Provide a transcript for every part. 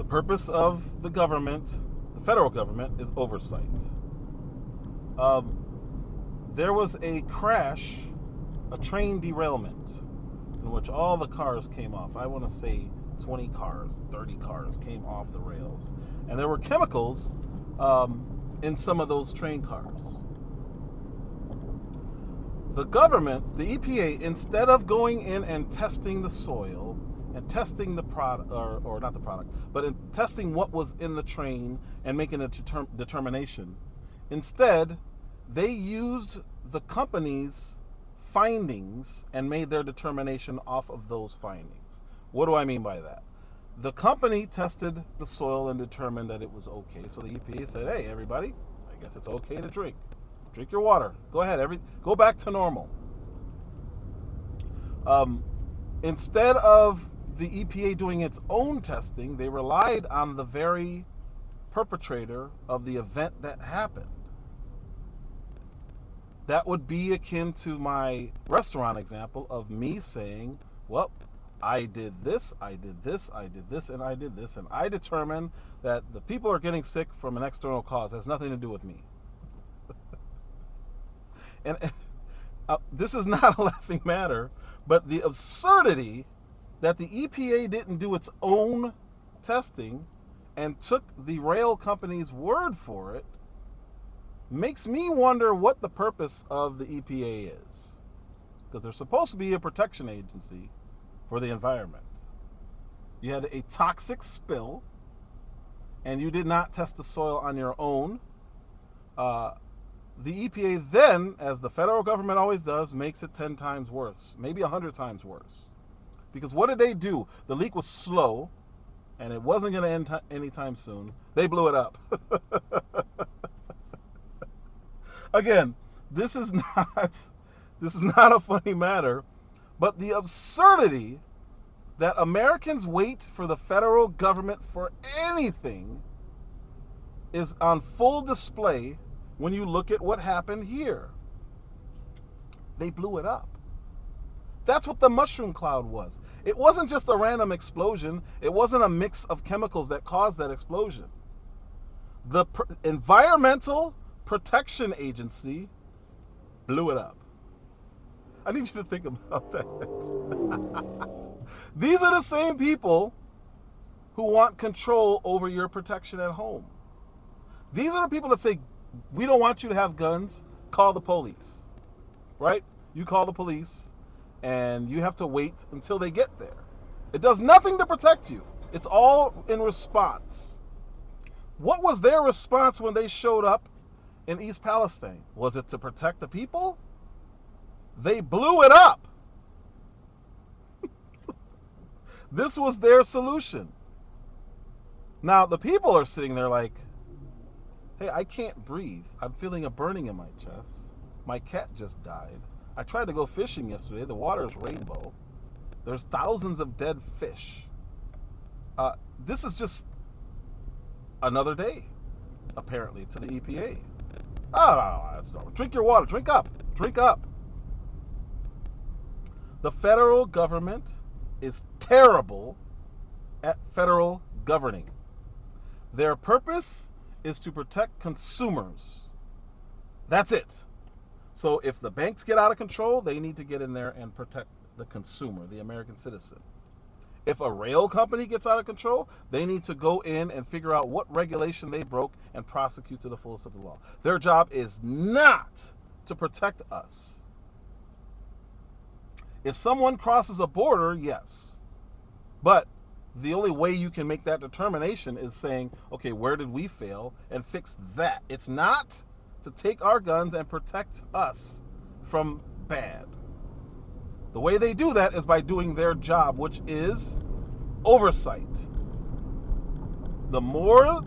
purpose of the government, the federal government, is oversight. There was a crash, a train derailment, in which all the cars came off. I want to say 20 cars, 30 cars came off the rails. And there were chemicals in some of those train cars. The government, the EPA, instead of going in and testing the soil and testing the product, or not the product, but in testing what was in the train and making a determination, instead they used the company's findings and made their determination off of those findings. What do I mean by that? The company tested the soil and determined that it was okay. So the EPA said, hey, everybody, I guess it's okay to drink. Drink your water. Go ahead. Go back to normal. Instead of the EPA doing its own testing, they relied on the very perpetrator of the event that happened. That would be akin to my restaurant example of me saying, well, I did this, I did this, I did this, and I did this, and I determined that the people are getting sick from an external cause. It has nothing to do with me. And this is not a laughing matter, but the absurdity that the EPA didn't do its own testing and took the rail company's word for it makes me wonder what the purpose of the EPA is. Because they're supposed to be a protection agency for the environment. You had a toxic spill, and you did not test the soil on your own. The EPA then, as the federal government always does, makes it 10 times worse, maybe 100 times worse. Because what did they do? The leak was slow, and it wasn't going to end anytime soon. They blew it up. Again, this is not a funny matter, but the absurdity that Americans wait for the federal government for anything is on full display when you look at what happened here. They blew it up. That's what the mushroom cloud was. It wasn't just a random explosion. It wasn't a mix of chemicals that caused that explosion. The Environmental Protection Agency blew it up. I need you to think about that. These are the same people who want control over your protection at home. These are the people that say, we don't want you to have guns, call the police. Right? You call the police, and you have to wait until they get there. It does nothing to protect you. It's all in response. What was their response when they showed up in East Palestine? Was it to protect the people? They blew it up. This was their solution. Now, the people are sitting there like, hey, I can't breathe. I'm feeling a burning in my chest. My cat just died. I tried to go fishing yesterday. The water is rainbow. There's thousands of dead fish. This is just another day, apparently, to the EPA. Oh, that's not. Drink your water. Drink up. Drink up. The federal government is terrible at federal governing. Their purpose is to protect consumers. That's it. So if the banks get out of control, they need to get in there and protect the consumer, the American citizen. If a rail company gets out of control, they need to go in and figure out what regulation they broke and prosecute to the fullest of the law. Their job is not to protect us. If someone crosses a border, yes. But the only way you can make that determination is saying, okay, where did we fail, and fix that. It's not to take our guns and protect us from bad. The way they do that is by doing their job, which is oversight. The more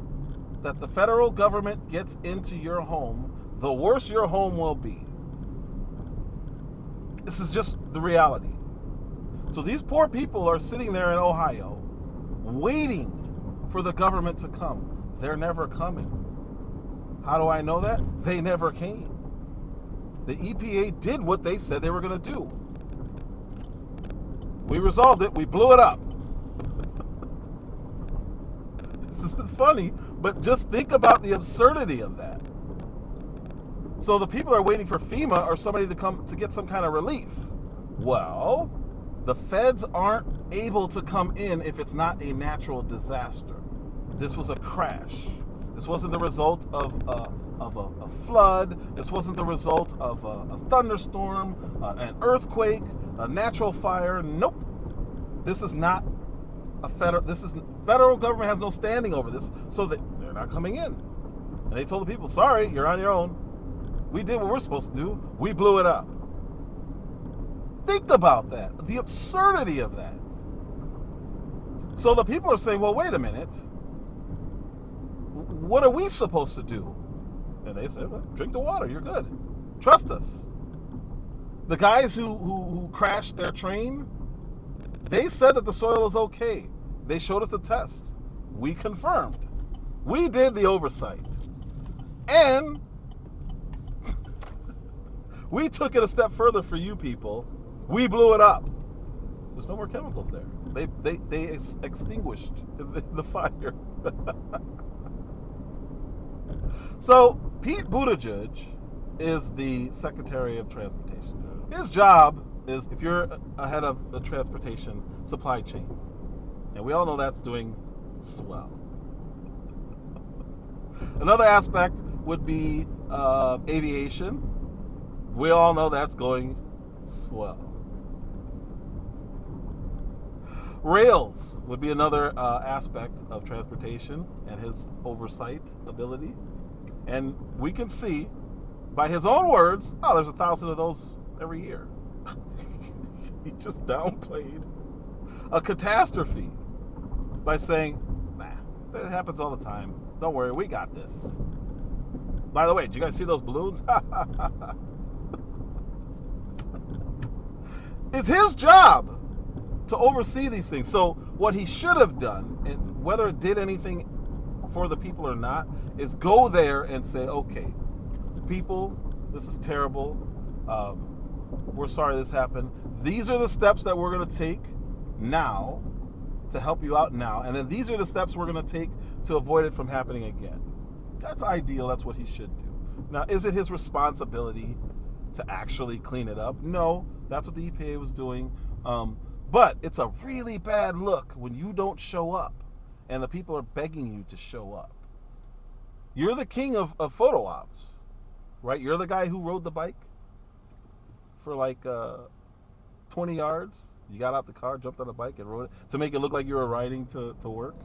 that the federal government gets into your home, the worse your home will be. This is just the reality. So these poor people are sitting there in Ohio waiting for the government to come. They're never coming. How do I know that? They never came. The EPA did what they said they were going to do. We resolved it. We blew it up. This isn't funny, but just think about the absurdity of that. So the people are waiting for FEMA or somebody to come to get some kind of relief. Well, the feds aren't able to come in if it's not a natural disaster. This was a crash. This wasn't the result of a flood. This wasn't the result of a thunderstorm, an earthquake, a natural fire. Nope. This is not a federal government has no standing over this, so that they're not coming in. And they told the people, sorry, you're on your own. We did what we're supposed to do. We blew it up. Think about that. The absurdity of that. So the people are saying, well, wait a minute. What are we supposed to do? And they said, well, drink the water. You're good. Trust us. The guys who crashed their train, they said that the soil is okay. They showed us the tests. We confirmed. We did the oversight. And we took it a step further for you people. We blew it up. There's no more chemicals there. They extinguished the fire. So Pete Buttigieg is the Secretary of Transportation. His job is, if you're ahead of the transportation supply chain, and we all know that's doing swell. Another aspect would be aviation. We all know that's going swell. Rails would be another aspect of transportation and his oversight ability. And we can see, by his own words, oh, there's 1,000 of those every year. He just downplayed a catastrophe by saying, nah, that happens all the time. Don't worry, we got this. By the way, did you guys see those balloons? It's his job to oversee these things. So what he should have done, and whether it did anything for the people or not, is go there and say, okay, people, this is terrible. We're sorry this happened. These are the steps that we're going to take now to help you out now. And then these are the steps we're going to take to avoid it from happening again. That's ideal. That's what he should do. Now, is it his responsibility to actually clean it up? No, that's what the EPA was doing. But it's a really bad look when you don't show up and the people are begging you to show up. You're the king of photo ops, right? You're the guy who rode the bike for like 20 yards. You got out the car, jumped on the bike, and rode it to make it look like you were riding to work.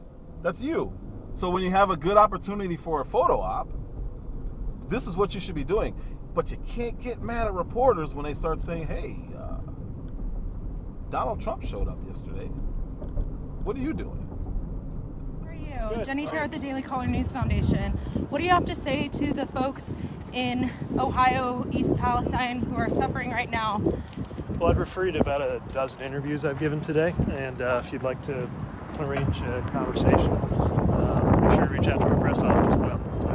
That's you. So when you have a good opportunity for a photo op, this is what you should be doing. But you can't get mad at reporters when they start saying, hey, Donald Trump showed up yesterday. What are you doing? How are you? Good. Jenny Chair at the Daily Caller News Foundation. What do you have to say to the folks in Ohio, East Palestine, who are suffering right now? Well, I'd refer you to about a dozen interviews I've given today, and if you'd like to arrange a conversation, be sure to reach out to our press office.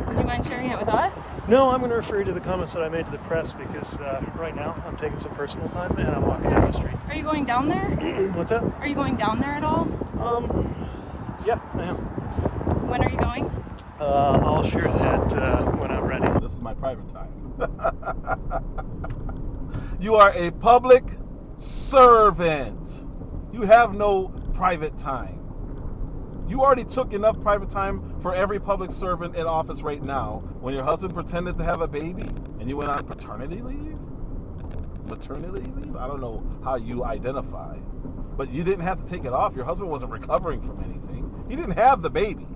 Would you mind sharing it with us? No, I'm going to refer you to the comments that I made to the press because right now I'm taking some personal time and I'm walking down the street. Are you going down there? What's that? Are you going down there at all? Yeah, I am. When are you going? I'll share that when I'm ready. This is my private time. You are a public servant. You have no private time. You already took enough private time for every public servant in office right now when your husband pretended to have a baby and you went on paternity leave? Maternity leave? I don't know how you identify. But you didn't have to take it off. Your husband wasn't recovering from anything. He didn't have the baby.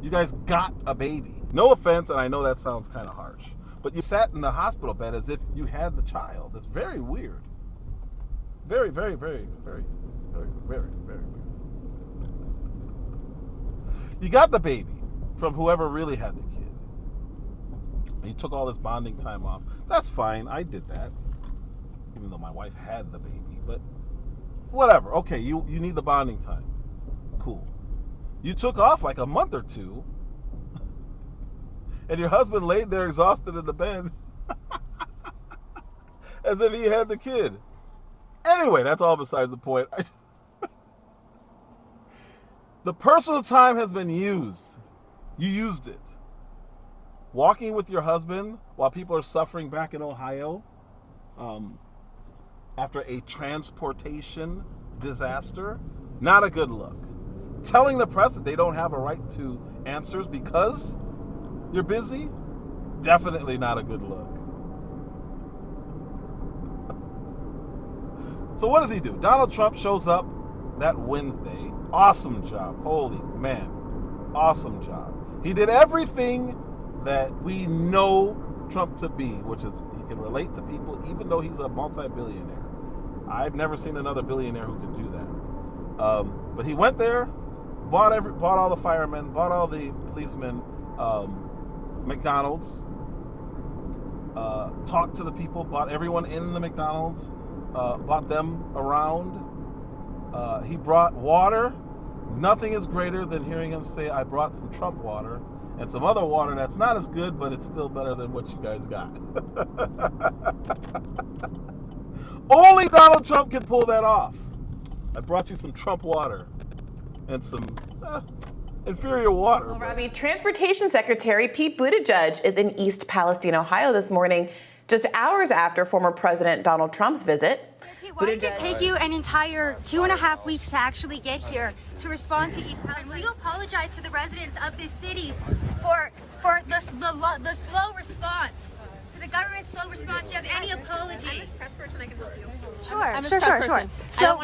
You guys got a baby. No offense, and I know that sounds kind of harsh, but you sat in the hospital bed as if you had the child. That's very weird. Very, very, very, very, very, very, very weird. You got the baby from whoever really had the kid. And you took all this bonding time off. That's fine. I did that. Even though my wife had the baby. But whatever. Okay, you need the bonding time. Cool. You took off like a month or two. And your husband laid there exhausted in the bed. As if he had the kid. Anyway, that's all besides the point. The personal time has been used. You used it. Walking with your husband while people are suffering back in Ohio after a transportation disaster, not a good look. Telling the press that they don't have a right to answers because you're busy, definitely not a good look. So what does he do? Donald Trump shows up that Wednesday. Awesome job. Holy man. Awesome job. He did everything that we know Trump to be, which is he can relate to people even though he's a multi-billionaire. I've never seen another billionaire who can do that. But he went there, bought all the firemen, bought all the policemen, McDonald's, talked to the people, bought everyone in the McDonald's, bought them around. He brought water. Nothing is greater than hearing him say, I brought some Trump water and some other water that's not as good, but it's still better than what you guys got. Only Donald Trump can pull that off. I brought you some Trump water and some inferior water. Well, Robbie, Transportation Secretary Pete Buttigieg is in East Palestine, Ohio this morning, just hours after former President Donald Trump's visit. Why did it take you an entire 2.5 weeks to actually get here to respond to East Palestine? Will you apologize to the residents of this city for the slow response? To the government's slow response, do you have any apology? I'm this press person, I can help you. Sure. So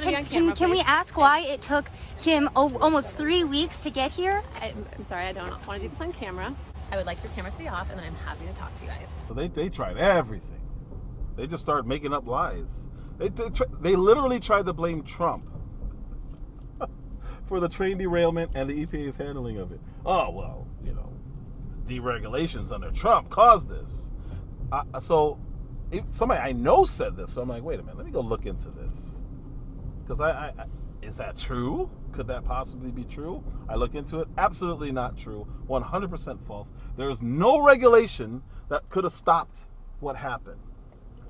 can we ask why it took him almost 3 weeks to get here? I'm sorry, I don't want to do this on camera. I would like your cameras to be off, and then I'm happy to talk to you guys. So they tried everything. They just started making up lies. They literally tried to blame Trump for the train derailment and the EPA's handling of it. Oh, well, deregulations under Trump caused this. Somebody I know said this, so I'm like, wait a minute, let me go look into this. Because is that true? Could that possibly be true? I look into it. Absolutely not true. 100% false. There is no regulation that could have stopped what happened.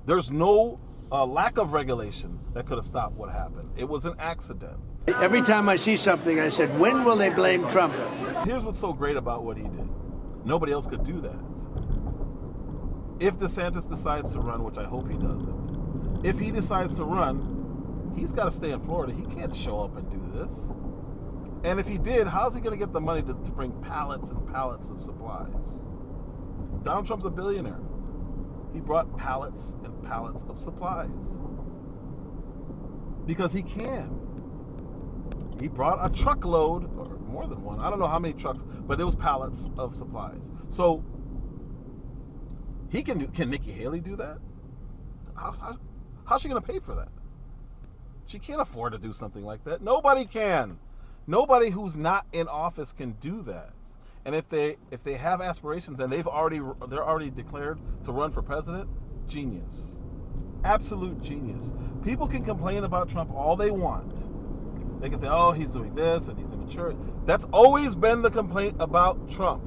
There's no lack of regulation that could have stopped what happened. It was an accident. Every time I see something, I said, when will they blame Trump? Here's what's so great about what he did. Nobody else could do that. If DeSantis decides to run, which I hope he doesn't, if he decides to run, he's got to stay in Florida. He can't show up and do this. And if he did, how's he going to get the money to bring pallets and pallets of supplies? Donald Trump's a billionaire. He brought pallets and pallets of supplies. Because he can. He brought a truckload, or more than one, I don't know how many trucks, but it was pallets of supplies. So, can Nikki Haley do that? How's she going to pay for that? She can't afford to do something like that. Nobody can. Nobody who's not in office can do that. And if they have aspirations and they're already declared to run for president, genius. Absolute genius. People can complain about Trump all they want. They can say, oh, he's doing this and he's immature. That's always been the complaint about Trump.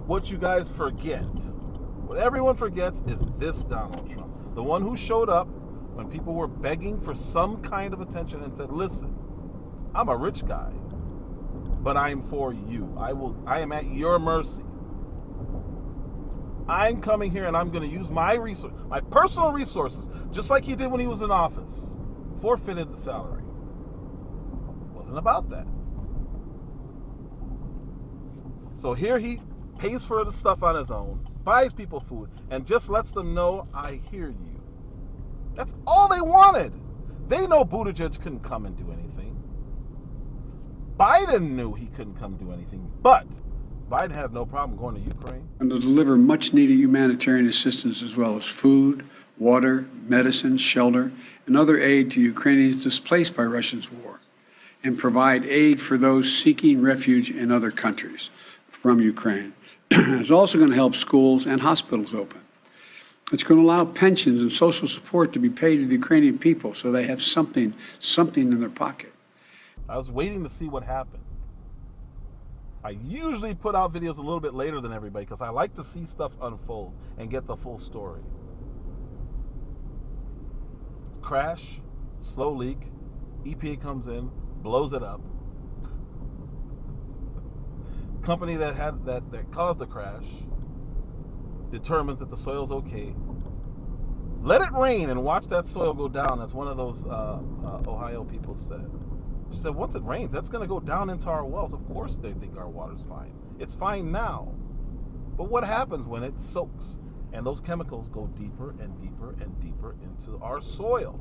What you guys forget, what everyone forgets is this Donald Trump. The one who showed up when people were begging for some kind of attention and said, listen, I'm a rich guy, but I'm for you. I am at your mercy. I'm coming here and I'm going to use my personal resources, just like he did when he was in office. Forfeited the salary. Wasn't about that. So here he pays for the stuff on his own, buys people food, and just lets them know, I hear you. That's all they wanted. They know Buttigieg couldn't come and do anything. Biden knew he couldn't come do anything, but Biden had no problem going to Ukraine. And to deliver much needed humanitarian assistance as well as food, water, medicine, shelter, and other aid to Ukrainians displaced by Russia's war, and provide aid for those seeking refuge in other countries from Ukraine. It's also going to help schools and hospitals open. It's going to allow pensions and social support to be paid to the Ukrainian people so they have something in their pocket. I was waiting to see what happened. I usually put out videos a little bit later than everybody because I like to see stuff unfold and get the full story. Crash, slow leak, EPA comes in, blows it up. company that caused the crash determines that the soil's okay. Let it rain and watch that soil go down, as one of those Ohio people said. She said, once it rains, that's going to go down into our wells. Of course they think our water's fine. It's fine now. But what happens when it soaks and those chemicals go deeper and deeper and deeper into our soil?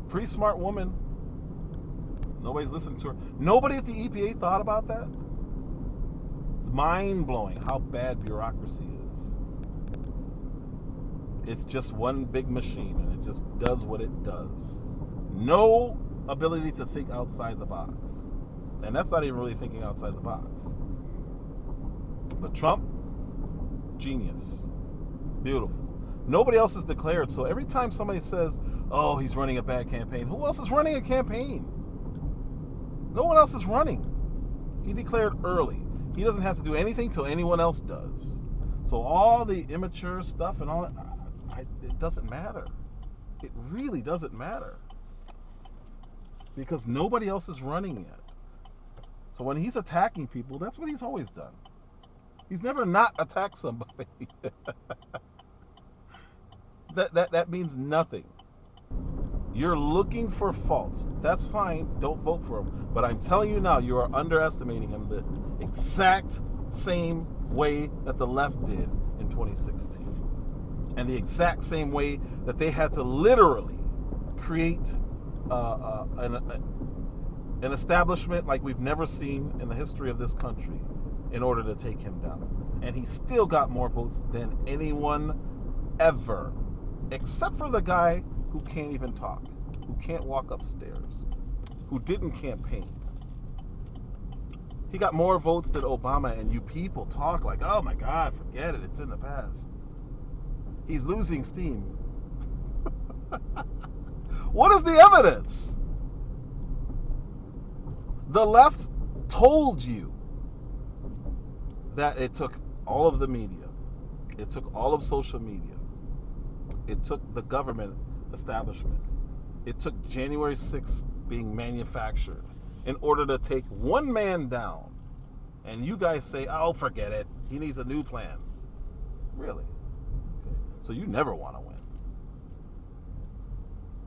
Pretty smart woman. Nobody's listening to her. Nobody at the EPA thought about that. It's mind-blowing how bad bureaucracy is. It's just one big machine, and it just does what it does. No ability to think outside the box. And that's not even really thinking outside the box. But Trump, genius. Beautiful. Nobody else is declared, so every time somebody says, oh, he's running a bad campaign, who else is running a campaign? No one else is running. He declared early. He doesn't have to do anything till anyone else does. So all the immature stuff and all that, it doesn't matter. It really doesn't matter. Because nobody else is running yet. So when he's attacking people, that's what he's always done. He's never not attacked somebody. That means nothing. You're looking for faults. That's fine. Don't vote for him. But I'm telling you now, you are underestimating him the exact same way that the left did in 2016. And the exact same way that they had to literally create an establishment like we've never seen in the history of this country in order to take him down. And he still got more votes than anyone ever, except for the guy who can't even talk, who can't walk upstairs, who didn't campaign. He got more votes than Obama, and you people talk like, oh my God, forget it, it's in the past. He's losing steam. What is the evidence? The left told you that it took all of the media. It took all of social media. It took the government establishment. It took January 6th being manufactured in order to take one man down. And you guys say, oh, forget it. He needs a new plan. Really? Okay. So you never want to win.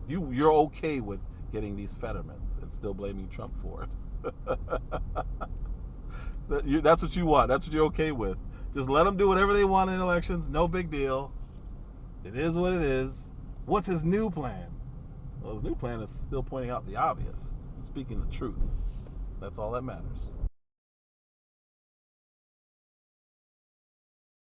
You're okay with getting these Fettermans and still blaming Trump for it. That's what you want. That's what you're okay with. Just let them do whatever they want in elections. No big deal. It is what it is. What's his new plan? Well, his new plan is still pointing out the obvious and speaking the truth. That's all that matters.